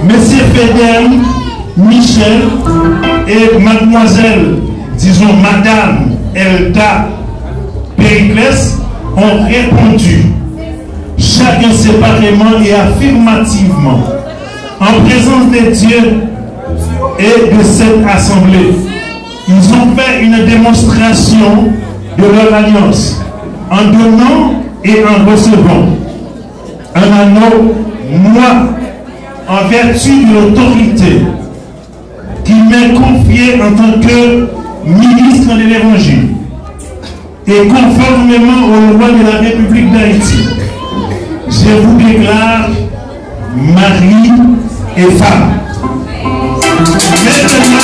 Monsieur Fedel, Michel et mademoiselle, disons madame Elda Périclès ont répondu, chacun séparément et affirmativement, en présence des dieux et de cette assemblée. Ils ont fait une démonstration de leur alliance en donnant et en recevant un anneau, moi, en vertu de l'autorité qui m'est confiée en tant que ministre de l'Évangile et conformément aux lois de la République d'Haïti, je vous déclare mari et femme. Maintenant,